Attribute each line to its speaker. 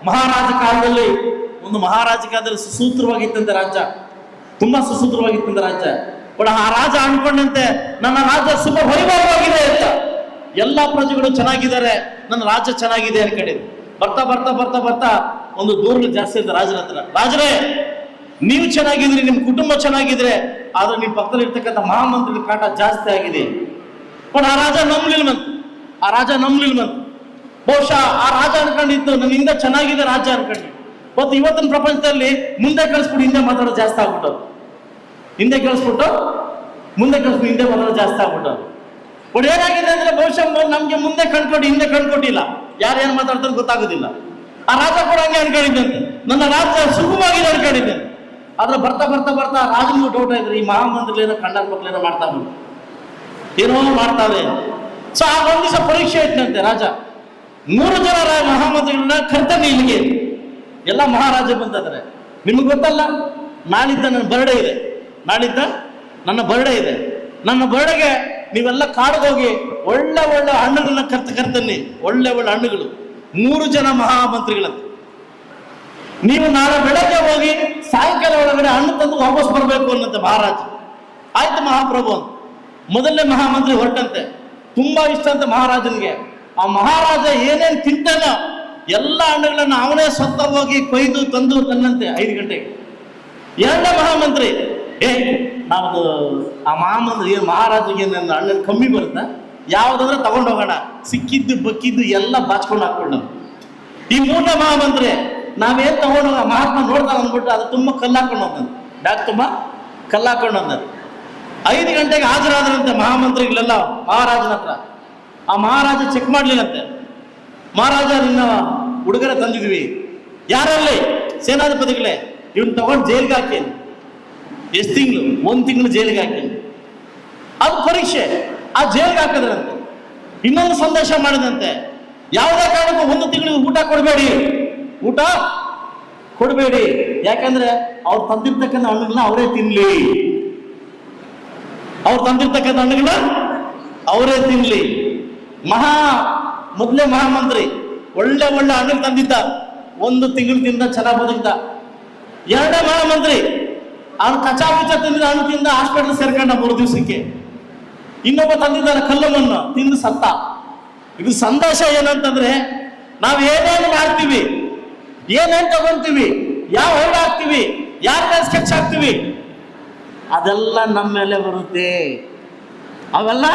Speaker 1: ಮಹಾರಾಜ ಕಾಲದಲ್ಲಿ ಸುಸೂತ್ರವಾಗಿತ್ತಂತೆ ರಾಜ್ಯ, ತುಂಬಾ ಸುಸೂತ್ರವಾಗಿತ್ತಂತೆ ರಾಜ್ಯ. ಬಟ್ ಆ ರಾಜ ಅನ್ಕೊಂಡಂತೆ ನನ್ನ ರಾಜ್ಯ ಸುಖ ವೈಭವವಾಗಿದೆ ಅಂತ, ಎಲ್ಲಾ ಪ್ರಜೆಗಳು ಚೆನ್ನಾಗಿದ್ದಾರೆ, ನನ್ನ ರಾಜ್ಯ ಚೆನ್ನಾಗಿದೆ ಅನ್ಕೊಂಡಿದ್ರು. ಬರ್ತಾ ಬರ್ತಾ ಬರ್ತಾ ಬರ್ತಾ ಒಂದು ದೂರಗಳು ಜಾಸ್ತಿ ಇರುತ್ತೆ ರಾಜನ ಹತ್ರ. ರಾಜರೇ, ನೀವು ಚೆನ್ನಾಗಿದ್ರಿ, ನಿಮ್ ಕುಟುಂಬ ಚೆನ್ನಾಗಿದ್ರೆ, ಆದ್ರೆ ನಿಮ್ ಪಕ್ಕದಲ್ಲಿ ಇರ್ತಕ್ಕಂಥ ಮಹಾಮಂತ್ರಿಗಳ ಕಾಟ ಜಾಸ್ತಿ ಆಗಿದೆ. ಬಟ್ ಆ ರಾಜ ನಂಬ್ಲಿಲ್ವಂತ. ಬಹುಶಃ ಆ ರಾಜ ಅನ್ಕೊಂಡಿತ್ತು ನನ್ನಿಂದ ಚೆನ್ನಾಗಿದೆ ರಾಜ್ಯ ಅನ್ಕೊಂಡು. ಮತ್ತು ಇವತ್ತಿನ ಪ್ರಪಂಚದಲ್ಲಿ ಮುಂದೆ ಕಳಿಸ್ಬಿಟ್ಟು ಹಿಂದೆ ಮಾತಾಡೋದು ಜಾಸ್ತಿ ಆಗ್ಬಿಟ್ಟು, ಹಿಂದೆ ಮಾತಾಡೋದು ಜಾಸ್ತಿ ಆಗ್ಬಿಟ್ಟು. ಬಟ್ ಏನಾಗಿದೆ ಅಂದ್ರೆ ಬಹುಶಃ ನಮ್ಗೆ ಮುಂದೆ ಕಣ್ಕೊಟ್ಟು ಹಿಂದೆ ಕಣ್ಕೊಟ್ಟಿಲ್ಲ, ಯಾರೇನ್ ಮಾತಾಡ್ತಾರೆ ಗೊತ್ತಾಗೋದಿಲ್ಲ. ಆ ರಾಜ ಕೂಡ ಹಂಗೆ ಅನ್ಕೊಂಡಿದ್ದಂತೆ, ನನ್ನ ರಾಜ್ಯ ಸುಖವಾಗಿದೆ ಅನ್ಕೊಂಡಿದ್ದೇನೆ. ಆದ್ರೆ ಬರ್ತಾ ಬರ್ತಾ ಬರ್ತಾ ರಾಜನಿಗೂ ಡೌಟ್ ಆಯ್ತು, ಈ ಮಹಾಮಂತ್ರಿಗಳೇನೋ ಕಂಡಾರ ಮಕ್ಕಳೇನೋ ಏನೋ ಮಾಡ್ತಾವೆ. ಸೊ ಆ ಒಂದ್ ದಿವಸ ಪರೀಕ್ಷೆ ಇಟ್ಟಂತೆ ರಾಜ. 3 ಜನ ಮಹಾಮಂತ್ರಿಗಳನ್ನ ಕರ್ತಾನೆ ಇಲ್ಲಿಗೆ. ಎಲ್ಲ ಮಹಾರಾಜ ಬಂದಿದ್ದಾರೆ. ನಿಮ್ಗೆ ಗೊತ್ತಲ್ಲ, ನಾಳಿದ್ದ ನನ್ನ ಬರ್ಡೇ ಇದೆ, ನನ್ನ ಬರ್ಡೆಗೆ ನೀವೆಲ್ಲ ಕಾಡ್ಗೋಗಿ ಒಳ್ಳೆ ಒಳ್ಳೆ ಹಣ್ಣುಗಳನ್ನ ಕರ್ತನ್ನಿ, ಒಳ್ಳೆ ಒಳ್ಳೆ ಹಣ್ಣುಗಳು. 3 ಜನ ಮಹಾಮಂತ್ರಿಗಳಂತ. ನೀವು ನಾಳೆ ಬೆಳಗ್ಗೆ ಹೋಗಿ ಸಾಯಂಕಾಲ ಒಳಗಡೆ ಹಣ್ಣು ತಂದು ವಾಪಸ್ ಬರಬೇಕು ಅನ್ನಂತೆ ಮಹಾರಾಜ. ಆಯ್ತು ಮಹಾಪ್ರಭು ಅಂತ ಮೊದಲನೇ ಮಹಾಮಂತ್ರಿ ಹೊರಟಂತೆ. ತುಂಬಾ ಇಷ್ಟ ಅಂತ ಮಹಾರಾಜನಿಗೆ. ಆ ಮಹಾರಾಜ ಏನೇನ್ ತಿಂತಾನ ಎಲ್ಲ ಹಣ್ಣುಗಳನ್ನ ಅವನೇ ಸ್ವತಃ ಹೋಗಿ ಕೊಯ್ದು ತಂದು ತನ್ನಂತೆ 5 ಗಂಟೆಗೆ. 2ನೇ ಮಹಾಮಂತ್ರಿ, ನಾವು ಆ ಮಹಾಮಂತ್ರಿ ಮಹಾರಾಜಗೆ ನನ್ನ ಹಣ್ಣನ್ನು ಕಮ್ಮಿ ಬರುತ್ತಾ, ಯಾವ್ದಾದ್ರೆ ತಗೊಂಡು ಹೋಗೋಣ, ಸಿಕ್ಕಿದ್ದು ಬಕ್ಕಿದ್ದು ಎಲ್ಲ ಬಾಚ್ಕೊಂಡು ಹಾಕೊಂಡು. ಈ 3ನೇ ಮಹಾಮಂತ್ರಿ, ನಾವೇನ್ ತಗೊಂಡೋಗ ಮಹಾತ್ಮ ನೋಡ್ತಾನೆ ಅಂದ್ಬಿಟ್ಟು ಅದು ತುಂಬ ಕಲ್ಲು ಹಾಕೊಂಡು ಹೋಗ್ತಾನೆ, ಬ್ಯಾಗ್ ತುಂಬ ಕಲ್ಲು ಹಾಕೊಂಡು ಹೋಗ್ತಾನೆ. 5 ಗಂಟೆಗೆ ಹಾಜರಾದ್ರಂತೆ ಮಹಾಮಂತ್ರಿಗಳೆಲ್ಲ ಮಹಾರಾಜನ ಹತ್ರ. ಆ ಮಹಾರಾಜ ಚೆಕ್ ಮಾಡ್ಲಿಲ್ಲಂತೆ. ಮಹಾರಾಜ, ನಿನ್ನ ಹುಡುಗರ ತಂದಿದ್ವಿ, ಯಾರಲ್ಲಿ? ಸೇನಾಧಿಪತಿಗಳೇ, ಇವನ್ ತಗೊಂಡು ಜೈಲಿಗೆ ಹಾಕಿ. ಎಷ್ಟು ತಿಂಗಳು? 1 ತಿಂಗಳು ಜೈಲಿಗೆ ಹಾಕಿ. ಅದು ಪರೀಕ್ಷೆ. ಆ ಜೈಲಿಗೆ ಹಾಕಿದ್ರಂತೆ. ಇನ್ನೊಂದು ಸಂದೇಶ ಮಾಡಿದಂತೆ, ಯಾವುದೇ ಕಾರಣಕ್ಕೂ 1 ತಿಂಗಳಿಗೆ ಊಟ ಕೊಡಬೇಡಿ, ಯಾಕಂದ್ರೆ ಅವ್ರು ತಂದಿರ್ತಕ್ಕಂಥ ಹಣ್ಣುಗಳನ್ನ ಅವರೇ ತಿನ್ಲಿ, ಮೊದಲೇ ಮಹಾಮಂತ್ರಿ ಒಳ್ಳೆ ಒಳ್ಳೆ ಹಣ್ಣು ತಂದಿದ್ದ, 1 ತಿಂಗಳು ತಿಂದ, ಚೆನ್ನಾಗಿ ಬದುಕಿದ್ದ. 2ನೇ ಮಹಾಮಂತ್ರಿ ಅವ್ನು ಕಚಾಪಿಚ ತಿಂದ ಹಣ್ಣು ತಿಂದ, ಹಾಸ್ಪಿಟಲ್ ಸೇರ್ಕೊಂಡ 3 ದಿವಸಕ್ಕೆ. ಇನ್ನೊಬ್ಬ ತಂದಿದ್ದಾನೆ ಕಲ್ಲು ಮಣ್ಣು ತಿಂದು ಸತ್ತ. ಇದು ಸಂದೇಶ ಏನಂತಂದ್ರೆ, ನಾವು ಏನೇನು ಮಾಡ್ತೀವಿ, ಏನೇನು ತಗೊಂತೀವಿ, ಯಾವ ಹಣ್ಣು ಹಾಕ್ತೀವಿ, ಯಾರ ಮೇಲೆ ಸ್ಕೆಚ್ ಹಾಕ್ತೀವಿ, ಅದೆಲ್ಲ ನಮ್ಮ ಮೇಲೆ ಬರುತ್ತೆ. ಅವೆಲ್ಲ